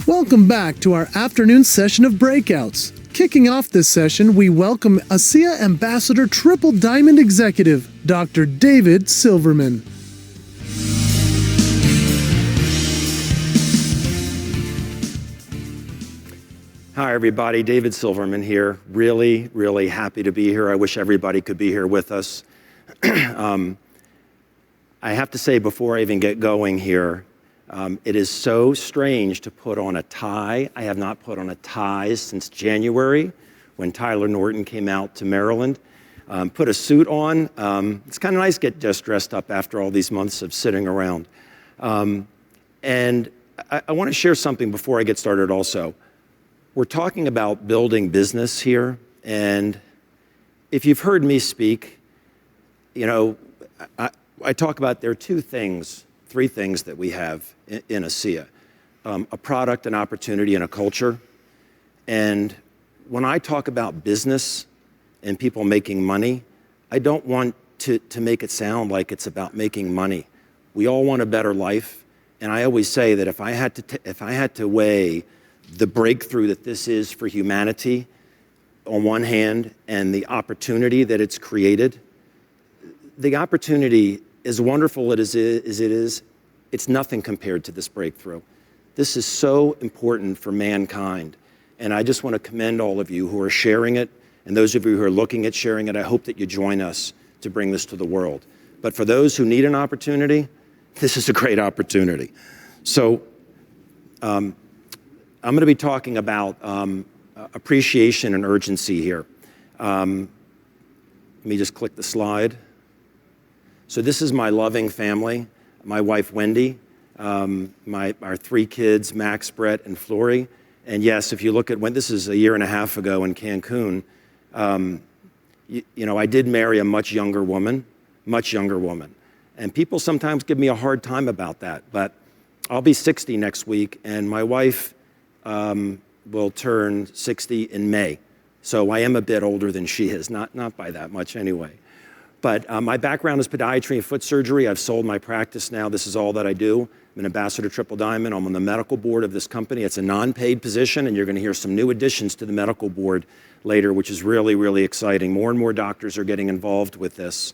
Welcome back to our afternoon session of breakouts. Kicking off this session, we welcome ASEA Ambassador Triple Diamond Executive, Dr. David Silverman. Hi, everybody. David Silverman here. Really, really happy to be here. I wish everybody could be here with us. I have to say, before I even get going here, it is so strange to put on a tie. I have not put on a tie since January when Tyler Norton came out to Maryland. Put a suit on. It's kind of nice to get just dressed up after all these months of sitting around. And I want to share something before I get started also. We're talking about building business here, and if you've heard me speak, you know, I talk about there are three things that we have in ASEA, a product, an opportunity, and a culture. And when I talk about business and people making money, I don't want to make it sound like it's about making money. We all want a better life, and I always say that if I had to weigh the breakthrough that this is for humanity on one hand and the opportunity that it's created, the opportunity, as wonderful as it is, it's nothing compared to this breakthrough. This is so important for mankind. And I just want to commend all of you who are sharing it, and those of you who are looking at sharing it. I hope that you join us to bring this to the world. But for those who need an opportunity, this is a great opportunity. So I'm going to be talking about appreciation and urgency here. Let me just click the slide. So this is my loving family, my wife, Wendy, our three kids, Max, Brett, and Flory. And yes, if you look at when this is a year and a half ago in Cancun, you know, I did marry a much younger woman. And people sometimes give me a hard time about that, but I'll be 60 next week, and my wife will turn 60 in May. So I am a bit older than she is, not by that much anyway. But my background is podiatry and foot surgery. I've sold my practice now. This is all that I do. I'm an ambassador Triple Diamond. I'm on the medical board of this company. It's a non-paid position, and you're going to hear some new additions to the medical board later, which is really, really exciting. More and more doctors are getting involved with this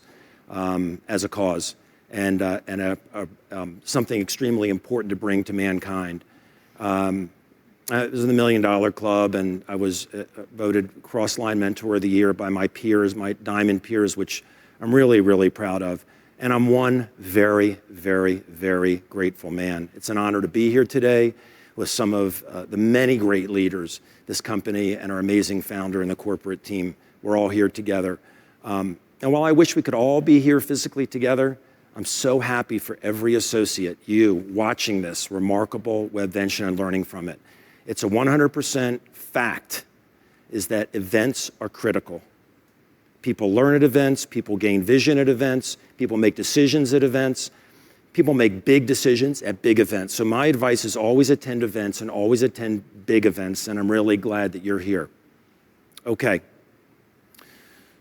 as a cause and something extremely important to bring to mankind. I was in the $1 Million Club, and I was voted Cross-Line Mentor of the Year by my peers, my Diamond peers, which I'm really, really proud of. And I'm one very, very, very grateful man. It's an honor to be here today with some of the many great leaders, this company and our amazing founder and the corporate team. We're all here together. And while I wish we could all be here physically together, I'm so happy for every associate, you, watching this remarkable webvention and learning from it. It's a 100% fact, is that events are critical. People learn at events, people gain vision at events, people make decisions at events, people make big decisions at big events. So my advice is always attend events and always attend big events, and I'm really glad that you're here. Okay.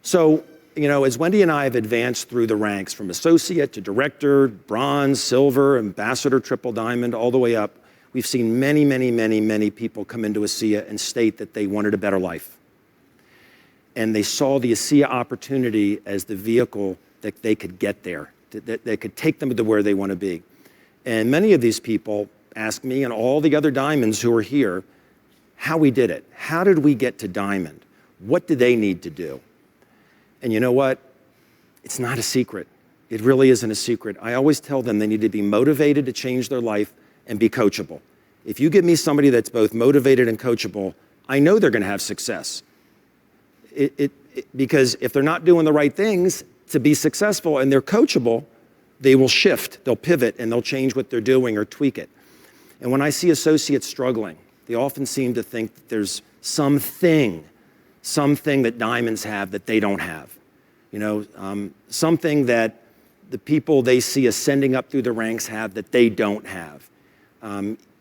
So, you know, as Wendy and I have advanced through the ranks from associate to director, bronze, silver, ambassador, triple diamond, all the way up, we've seen many, many, many, many people come into ASEA and state that they wanted a better life. And they saw the ASEA opportunity as the vehicle that they could get there, that could take them to where they want to be. And many of these people ask me and all the other diamonds who are here how we did it. How did we get to diamond? What do they need to do? And you know what? It's not a secret. It really isn't a secret. I always tell them they need to be motivated to change their life and be coachable. If you give me somebody that's both motivated and coachable, I know they're going to have success. Because if they're not doing the right things to be successful and they're coachable, they will shift, they'll pivot, and they'll change what they're doing or tweak it. And when I see associates struggling, they often seem to think that there's something that diamonds have that they don't have. You know, something that the people they see ascending up through the ranks have that they don't have.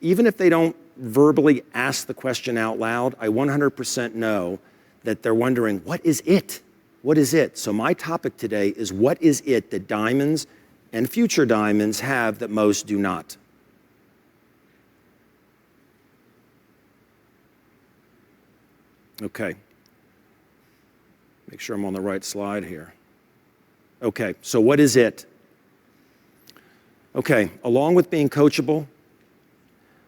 Even if they don't verbally ask the question out loud, I 100% know that they're wondering, what is it? What is it? So my topic today is, what is it that diamonds and future diamonds have that most do not? Okay. Make sure I'm on the right slide here. Okay, so what is it? Okay, along with being coachable,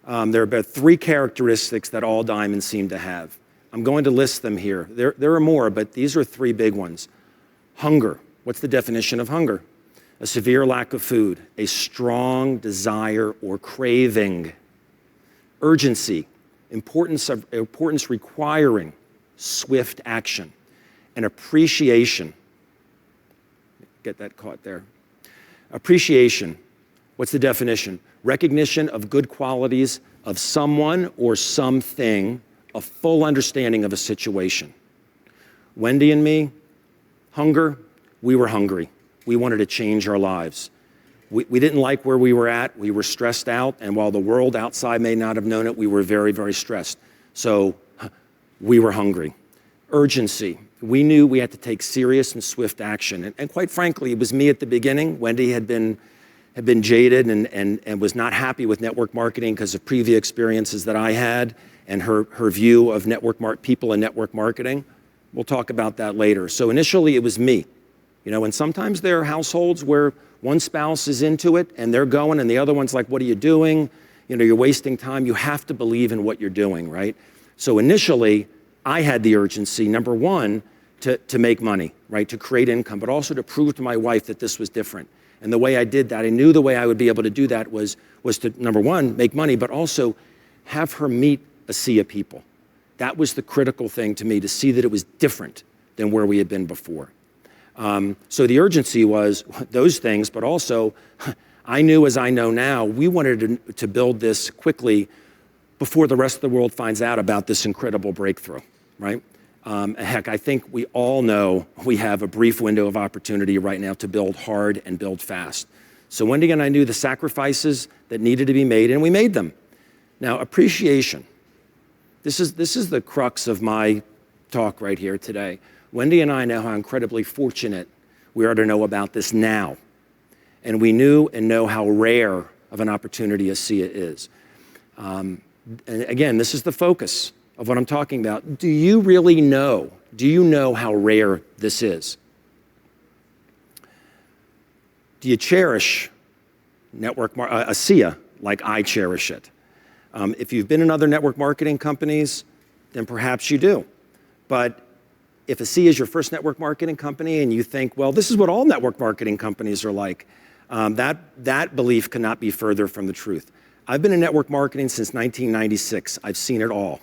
there are about 3 characteristics that all diamonds seem to have. I'm going to list them here. There are more, but these are 3 big ones. Hunger. What's the definition of hunger? A severe lack of food, a strong desire or craving. Urgency, importance requiring swift action. And appreciation. Get that caught there. Appreciation. What's the definition? Recognition of good qualities of someone or something, a full understanding of a situation. Wendy and me, hunger, we were hungry. We wanted to change our lives. We didn't like where we were at. We were stressed out, and while the world outside may not have known it, we were very, very stressed. So we were hungry. Urgency. We knew we had to take serious and swift action. And quite frankly, it was me at the beginning. Wendy had been jaded and was not happy with network marketing because of previous experiences that I had and her view of people in network marketing. We'll talk about that later. So initially it was me. And sometimes there are households where one spouse is into it and they're going and the other one's like, what are you doing? You're wasting time. You have to believe in what you're doing, right? So initially I had the urgency, number one, to make money, right? To create income, but also to prove to my wife that this was different. And the way I did that, I knew the way I would be able to do that was to, number one, make money, but also have her meet ASEA people. That was the critical thing to me, to see that it was different than where we had been before. So the urgency was those things, but also I knew, as I know now, we wanted to build this quickly before the rest of the world finds out about this incredible breakthrough, right? Heck, I think we all know we have a brief window of opportunity right now to build hard and build fast. So Wendy and I knew the sacrifices that needed to be made, and we made them. Now, appreciation. This is the crux of my talk right here today. Wendy and I know how incredibly fortunate we are to know about this now. And we knew and know how rare of an opportunity ASEA is. And again, this is the focus of what I'm talking about. Do you really know? Do you know how rare this is? Do you cherish ASEA like I cherish it? If you've been in other network marketing companies, then perhaps you do. But if ASEA is your first network marketing company and you think, well, this is what all network marketing companies are like, that belief cannot be further from the truth. I've been in network marketing since 1996. I've seen it all.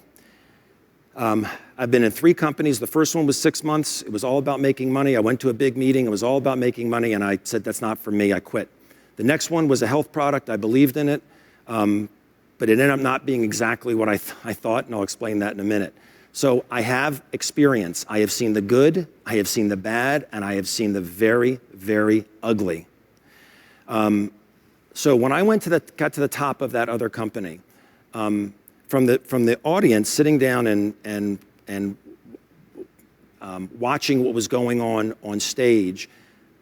I've been in 3 companies. The first one was 6 months. It was all about making money. I went to a big meeting. It was all about making money, and I said, that's not for me. I quit. The next one was a health product. I believed in it, but it ended up not being exactly what I thought, and I'll explain that in a minute. So I have experience. I have seen the good, I have seen the bad, and I have seen the very, very ugly. So when I got to the top of that other company, from the audience sitting down and watching what was going on stage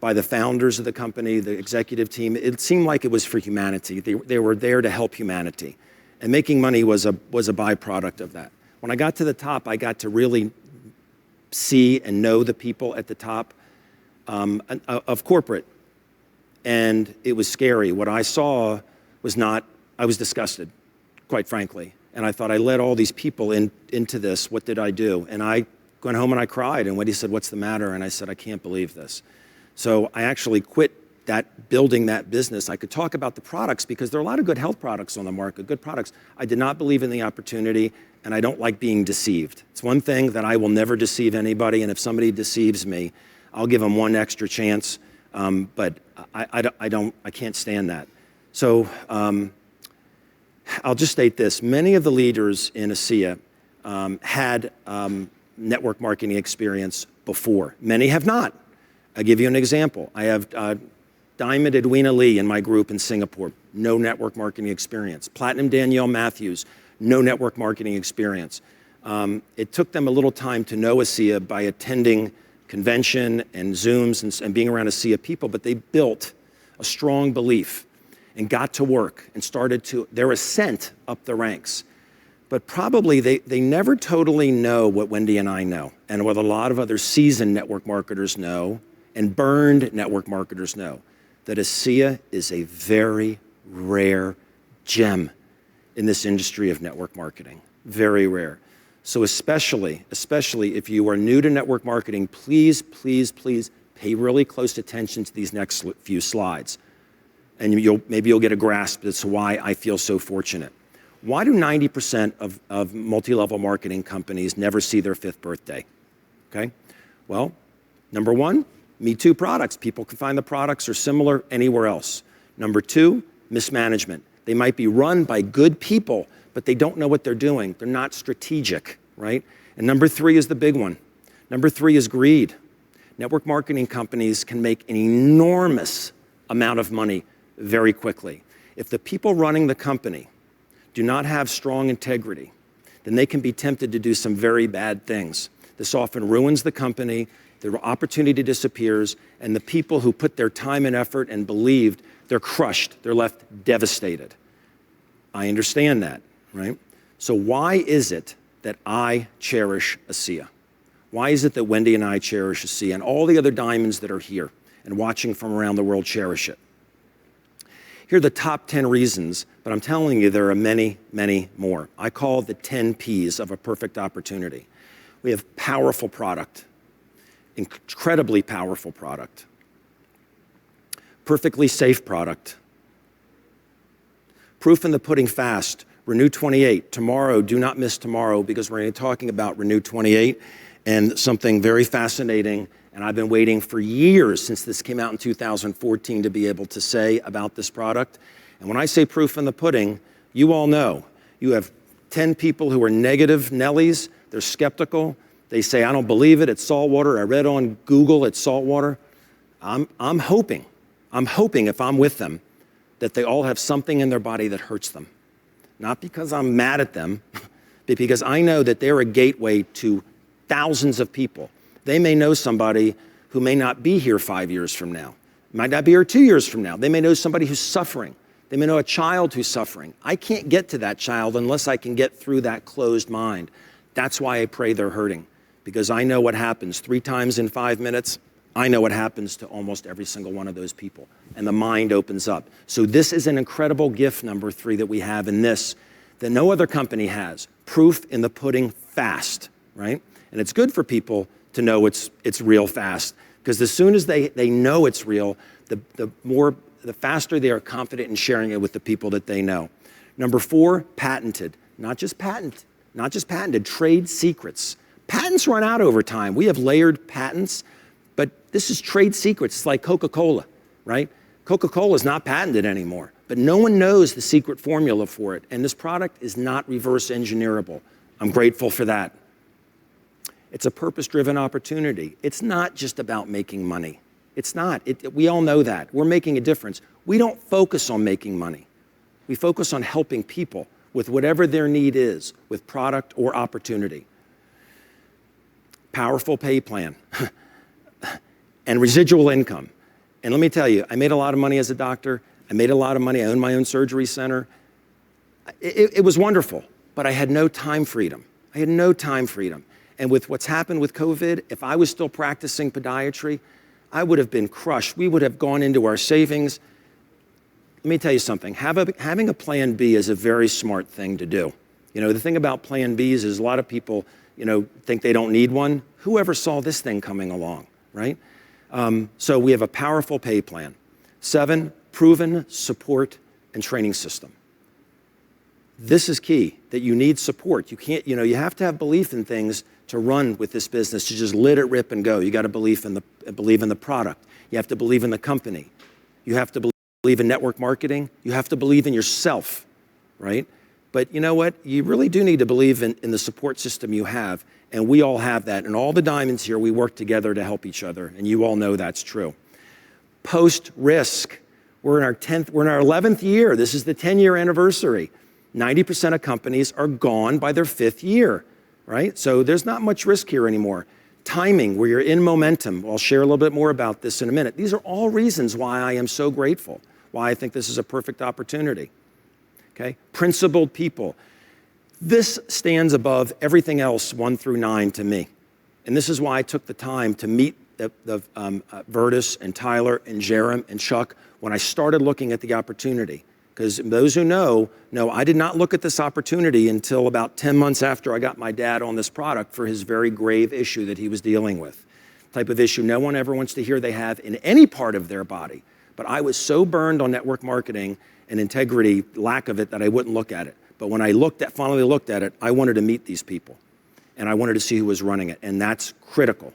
by the founders of the company, the executive team, it seemed like it was for humanity. They were there to help humanity, and making money was a byproduct of that. When I got to the top, I got to really see and know the people at the top of corporate. And it was scary. What I saw was I was disgusted, quite frankly. And I thought, I led all these people into this. What did I do? And I went home and I cried. And Wendy said, what's the matter? And I said, I can't believe this. So I actually quit building that business. I could talk about the products because there are a lot of good health products on the market, good products. I did not believe in the opportunity, and I don't like being deceived. It's one thing that I will never deceive anybody, and if somebody deceives me, I'll give them one extra chance, but I can't stand that. So I'll just state this. Many of the leaders in ASEA had network marketing experience before. Many have not. I'll give you an example. I have Diamond Edwina Lee in my group in Singapore, no network marketing experience. Platinum Danielle Matthews, no network marketing experience. It took them a little time to know ASEA by attending convention and Zooms and being around ASEA people, but they built a strong belief and got to work and started their ascent up the ranks. but probably they never totally know what Wendy and I know, and what a lot of other seasoned network marketers know, and burned network marketers know, that ASEA is a very rare gem in this industry of network marketing. Very rare. So especially if you are new to network marketing, please, please, please pay really close attention to these next few slides. And maybe you'll get a grasp as to why I feel so fortunate. Why do 90% of multi-level marketing companies never see their 5th birthday? Okay? Well, number one, Me Too products. People can find the products or similar anywhere else. Number two, mismanagement. They might be run by good people, but they don't know what they're doing. They're not strategic, right? And number three is the big one. Number three is greed. Network marketing companies can make an enormous amount of money very quickly. If the people running the company do not have strong integrity, then they can be tempted to do some very bad things. This often ruins the company, the opportunity disappears, and the people who put their time and effort and believed, they're crushed, they're left devastated. I understand that, right? So why is it that I cherish ASEA? Why is it that Wendy and I cherish ASEA, and all the other diamonds that are here and watching from around the world cherish it? Here are the top 10 reasons, but I'm telling you there are many, many more. I call the 10 Ps of a perfect opportunity. We have powerful product, incredibly powerful product, perfectly safe product, proof in the pudding fast, Renew 28. Tomorrow, do not miss tomorrow, because we're going to be talking about Renew 28 and something very fascinating. And I've been waiting for years since this came out in 2014 to be able to say about this product. And when I say proof in the pudding, you all know. You have 10 people who are negative Nellies. They're skeptical. They say, I don't believe it. It's salt water. I read on Google it's salt water. I'm hoping if I'm with them that they all have something in their body that hurts them. Not because I'm mad at them, but because I know that they're a gateway to thousands of people. They may know somebody who may not be here 5 years from now, might not be here 2 years from now. They may know somebody who's suffering. They may know a child who's suffering. I can't get to that child unless I can get through that closed mind. That's why I pray they're hurting, because I know what happens 3 times in 5 minutes. I know what happens to almost every single one of those people, and the mind opens up. So this is an incredible gift, number 3, that we have in this, that no other company has. Proof in the pudding fast, right? And it's good for people to know it's real fast, because as soon as they know it's real, the faster they are confident in sharing it with the people that they know. Number 4, patented. Not just patented, trade secrets. Patents run out over time. We have layered patents, but this is trade secrets. It's like Coca-Cola, right? Coca-Cola is not patented anymore, but no one knows the secret formula for it, and this product is not reverse engineerable. I'm grateful for that. It's a purpose-driven opportunity. It's not just about making money. It's not. We all know that. We're making a difference. We don't focus on making money. We focus on helping people with whatever their need is, with product or opportunity. Powerful pay plan and residual income. And let me tell you, I made a lot of money as a doctor. I made a lot of money. I owned my own surgery center. It was wonderful, but I had no time freedom. I had no time freedom. And with what's happened with COVID, if I was still practicing podiatry, I would have been crushed. We would have gone into our savings. Let me tell you something. Having a plan B is a very smart thing to do. You know, the thing about plan Bs is a lot of people, think they don't need one. Whoever saw this thing coming along, right? So we have a powerful pay plan. 7, proven support and training system. This is key, that you need support. You can't, you have to have belief in things to run with this business, to just let it rip and go. You got to believe in the product. You have to believe in the company. You have to believe in network marketing. You have to believe in yourself, right? But you know what? You really do need to believe in the support system you have, and we all have that. And all the diamonds here, we work together to help each other, and you all know that's true. Post-risk. We're in our 11th year. This is the 10-year anniversary. 90% of companies are gone by their 5th year, right? So there's not much risk here anymore. Timing, where you're in momentum. I'll share a little bit more about this in a minute. These are all reasons why I am so grateful, why I think this is a perfect opportunity. Okay? Principled people. This stands above everything else 1 through 9 to me. And this is why I took the time to meet Vertus and Tyler and Jerem and Chuck when I started looking at the opportunity. Because those who know, I did not look at this opportunity until about 10 months after I got my dad on this product for his very grave issue that he was dealing with. Type of issue no one ever wants to hear they have in any part of their body. But I was so burned on network marketing and integrity, lack of it, that I wouldn't look at it. But when I finally looked at it, I wanted to meet these people. And I wanted to see who was running it. And that's critical,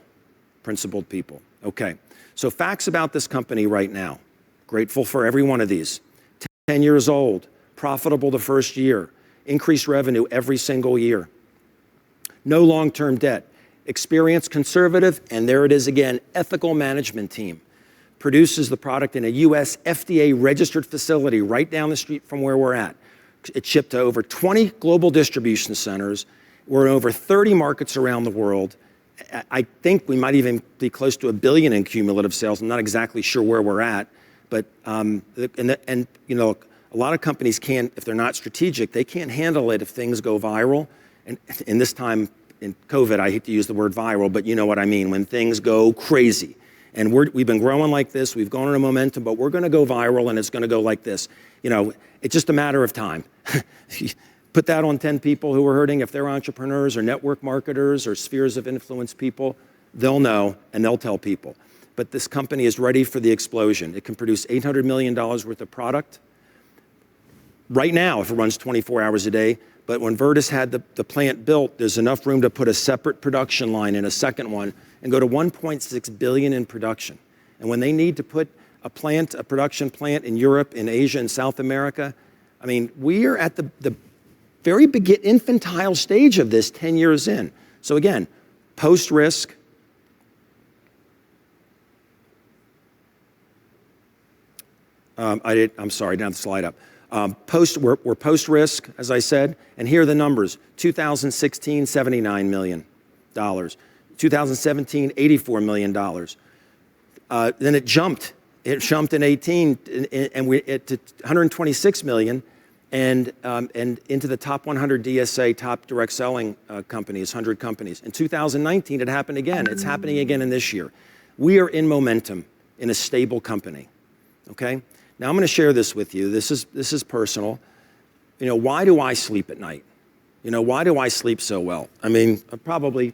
principled people. Okay, so facts about this company right now. Grateful for every one of these. 10 years old, profitable the first year, increased revenue every single year. No long-term debt, experienced, conservative, and there it is again, ethical management team. Produces the product in a US FDA registered facility right down the street from where we're at. It's shipped to over 20 global distribution centers. We're in over 30 markets around the world. I think we might even be close to $1 billion in cumulative sales. I'm not exactly sure where we're at, but you know, a lot of companies can't, if they're not strategic, they can't handle it if things go viral. And in this time in COVID, I hate to use the word viral, but you know what I mean, when things go crazy. And we've been growing like this, we've gone on a momentum, but we're gonna go viral and it's gonna go like this. You know, it's just a matter of time. Put that on 10 people who are hurting, if they're entrepreneurs or network marketers or spheres of influence people, they'll know and they'll tell people. But this company is ready for the explosion. It can produce $800 million worth of product right now if it runs 24 hours a day. But when Vertus had the plant built, there's enough room to put a separate production line in a second one and go to 1.6 billion in production. And when they need to put a production plant in Europe, in Asia, and South America, I mean, we are at the very infantile stage of this 10 years in. So again, post-risk, I'm sorry, down the slide up. We're post-risk, as I said, and here are the numbers. 2016, $79 million. 2017, $84 million. Then it jumped. It jumped in 18, and we're at 126 million, and into the top 100 DSA, top direct selling companies, 100 companies. In 2019, it happened again. It's happening again in this year. We are in momentum in a stable company, okay? Now I'm gonna share this with you. This is personal. You know, why do I sleep at night? You know, why do I sleep so well? I mean, probably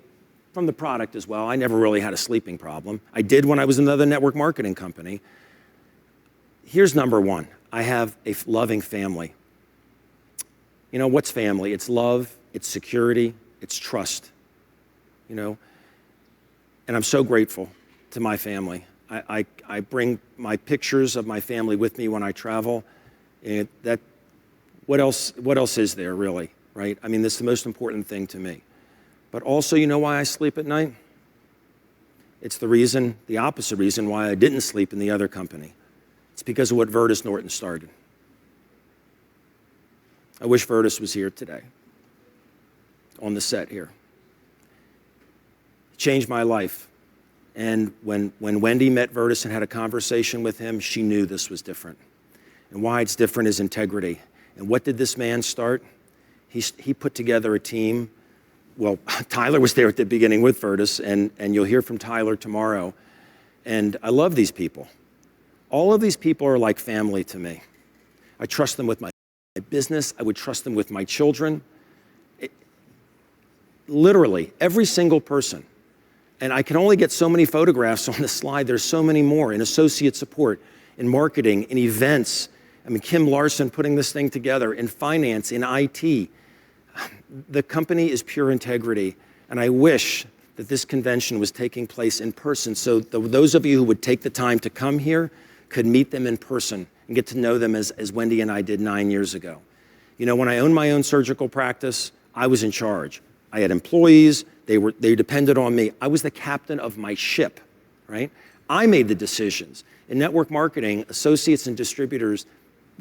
from the product as well. I never really had a sleeping problem. I did when I was in another network marketing company. Here's number one. I have a loving family. You know, what's family? It's love, it's security, it's trust, you know? And I'm so grateful to my family. I bring my pictures of my family with me when I travel. And what else is there really, right? I mean, this is the most important thing to me. But also, you know why I sleep at night? It's the opposite reason why I didn't sleep in the other company. It's because of what Vertus Norton started. I wish Vertus was here today, on the set here. It changed my life. And when Wendy met Vertus and had a conversation with him, she knew this was different. And why it's different is integrity. And what did this man start? He put together a team. Well, Tyler was there at the beginning with Vertus, and you'll hear from Tyler tomorrow. And I love these people. All of these people are like family to me. I trust them with my business. I would trust them with my children. Literally, every single person. And I can only get so many photographs on the slide. There's so many more in associate support, in marketing, in events. I mean, Kim Larson putting this thing together, in finance, in IT. The company is pure integrity. And I wish that this convention was taking place in person so those of you who would take the time to come here could meet them in person and get to know them as Wendy and I did 9 years ago. You know, when I owned my own surgical practice, I was in charge. I had employees, they depended on me. I was the captain of my ship, right? I made the decisions. In network marketing, associates and distributors,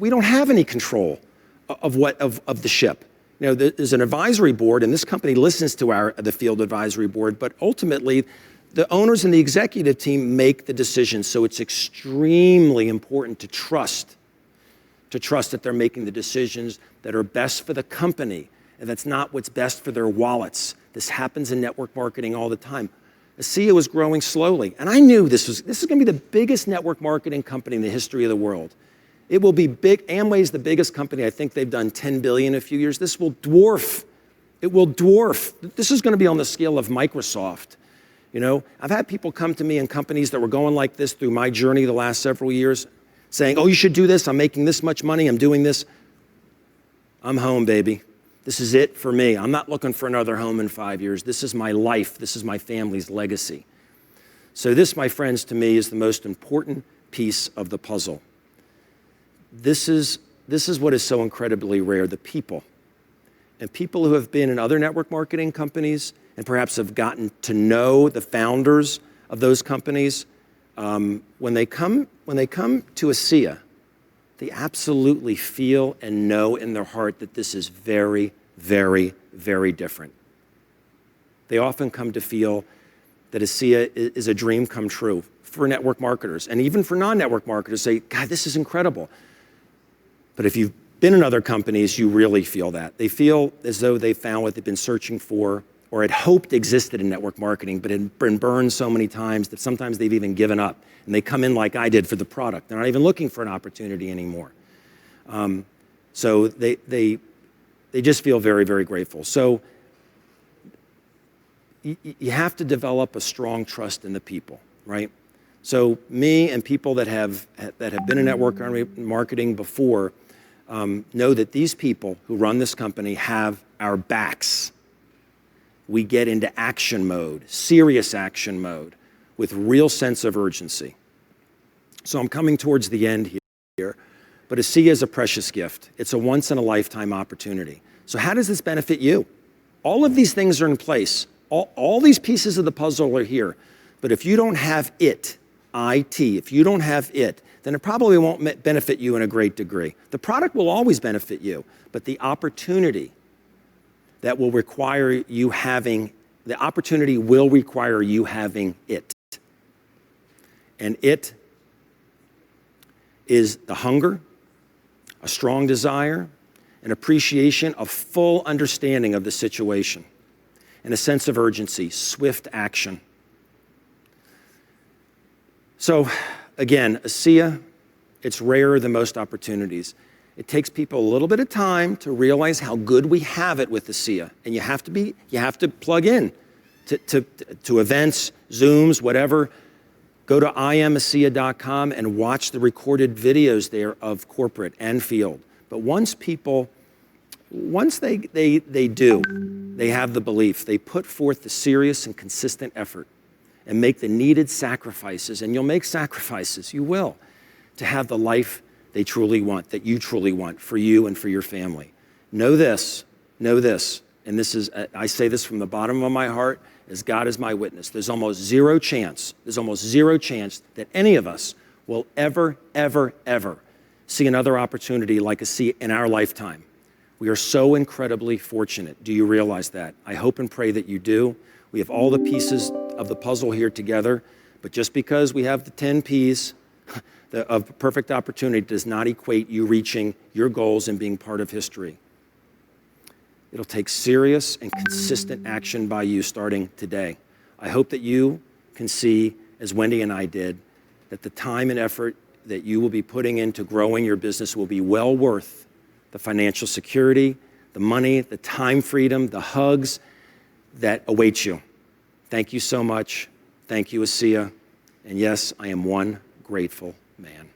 we don't have any control of the ship. You know, there's an advisory board, and this company listens to the field advisory board, but ultimately, the owners and the executive team make the decisions, so it's extremely important to trust that they're making the decisions that are best for the company and that's not what's best for their wallets. This happens in network marketing all the time. ASEA was growing slowly, and I knew this is going to be the biggest network marketing company in the history of the world. It will be big. Amway's the biggest company. I think they've done $10 billion in a few years. This will dwarf. It will dwarf. This is going to be on the scale of Microsoft. You know, I've had people come to me in companies that were going like this through my journey the last several years, saying, oh, you should do this. I'm making this much money. I'm doing this. I'm home, baby. This is it for me. I'm not looking for another home in 5 years. This is my life. This is my family's legacy. So this, my friends, to me is the most important piece of the puzzle. This is what is so incredibly rare, the people. And people who have been in other network marketing companies and perhaps have gotten to know the founders of those companies, when they come to ASEA, they absolutely feel and know in their heart that this is very, very, very different. They often come to feel that ASEA is a dream come true for network marketers, and even for non-network marketers say, God, this is incredible. But if you've been in other companies, you really feel that. They feel as though they found what they've been searching for or had hoped existed in network marketing, but had been burned so many times that sometimes they've even given up. And they come in like I did for the product. They're not even looking for an opportunity anymore. So they just feel very, very grateful. So you have to develop a strong trust in the people, right? So me and people that have been in network marketing before know that these people who run this company have our backs. We get into action mode, serious action mode, with real sense of urgency. So I'm coming towards the end here, but ASEA is a precious gift. It's a once-in-a-lifetime opportunity. So how does this benefit you? All of these things are in place. All these pieces of the puzzle are here. But if you don't have it, if you don't have it, then it probably won't benefit you in a great degree. The product will always benefit you, but the opportunity that will require you having, the opportunity will require you having it. And it is the hunger, a strong desire, an appreciation, a full understanding of the situation, and a sense of urgency, swift action. So again, ASEA, it's rarer than most opportunities. It takes people a little bit of time to realize how good we have it with ASEA. And you have to plug in to events, Zooms, whatever. Go to imasea.com and watch the recorded videos there of corporate and field. But once they have the belief, they put forth the serious and consistent effort and make the needed sacrifices, and you'll make sacrifices, you will, to have the life they truly want, that you truly want for you and for your family. Know this, and this is, I say this from the bottom of my heart, as God is my witness. There's almost zero chance that any of us will ever see another opportunity like ASEA in our lifetime. We are so incredibly fortunate. Do you realize that? I hope and pray that you do. We have all the pieces of the puzzle here together, but just because we have the 10 Ps of perfect opportunity does not equate you reaching your goals and being part of history. It'll take serious and consistent action by you starting today. I hope that you can see, as Wendy and I did, that the time and effort that you will be putting into growing your business will be well worth the financial security, the money, the time freedom, the hugs that await you. Thank you so much. Thank you, ASEA. And yes, I am one grateful man.